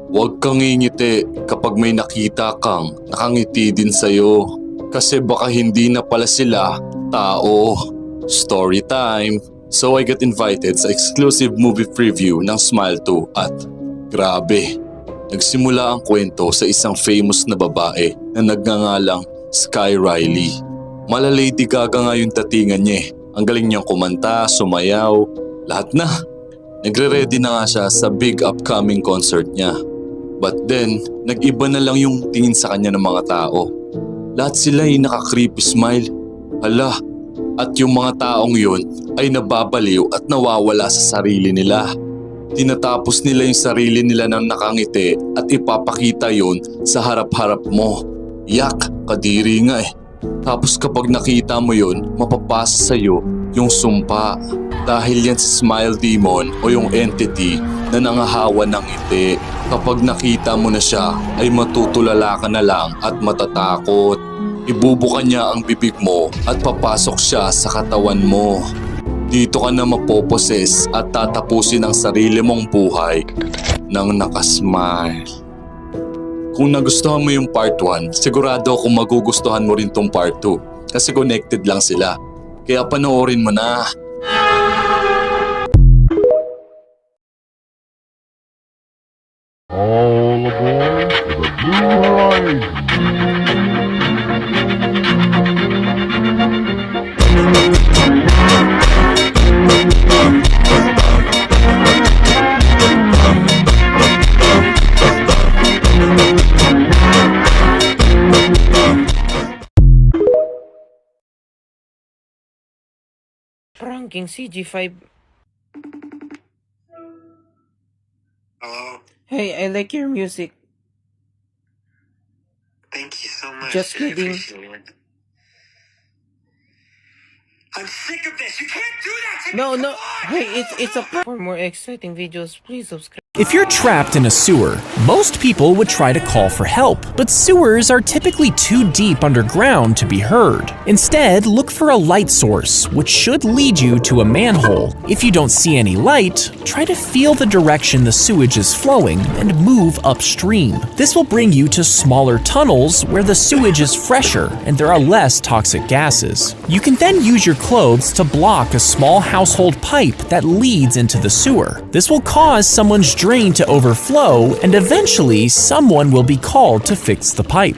Huwag kang ngingiti kapag may nakita kang nakangiti din sa'yo. Kasi baka hindi na pala sila tao. Story time! So I got invited sa exclusive movie preview ng Smile 2 at grabe, nagsimula ang kwento sa isang famous na babae na nagngangalang Sky Riley. Mala Lady Gaga nga yung datingan niya eh. Ang galing niyang kumanta, sumayaw, lahat na. Nagre-ready na nga siya sa big upcoming concert niya. But then, nag-iba na lang yung tingin sa kanya ng mga tao. Lahat sila ay naka-creepy smile. Hala, at yung mga taong yun ay nababaliw at nawawala sa sarili nila. Tinatapos nila yung sarili nila ng nakangiti at ipapakita yun sa harap-harap mo. Yak, kadiri nga eh. Tapos kapag nakita mo yun, mapapasa sa'yo yung sumpa. Dahil yan si Smile Demon o yung entity na nangahawa ng ngiti. Kapag nakita mo na siya ay matutulala ka na lang at matatakot. Ibubuka niya ang bibig mo at papasok siya sa katawan mo. Dito ka na mapoposes at tatapusin ang sarili mong buhay nang nakasmile. Kung nagustuhan mo yung part 1, sigurado akong magugustuhan mo rin tong part 2 kasi connected lang sila. Kaya panoorin mo na. All aboard for the Blue Horizon. Pranking CG5. Hello. Hey, I like your music. Thank you so much. Just I kidding. appreciate it. I'm sick of this. You can't do that to me. No, Come no. on! Hey, it's a prank. For more exciting videos, please subscribe. If you're trapped in a sewer, most people would try to call for help, but sewers are typically too deep underground to be heard. Instead, look for a light source, which should lead you to a manhole. If you don't see any light, try to feel the direction the sewage is flowing and move upstream. This will bring you to smaller tunnels where the sewage is fresher and there are less toxic gases. You can then use your clothes to block a small household pipe that leads into the sewer. This will cause someone's drain to overflow, and eventually someone will be called to fix the pipe.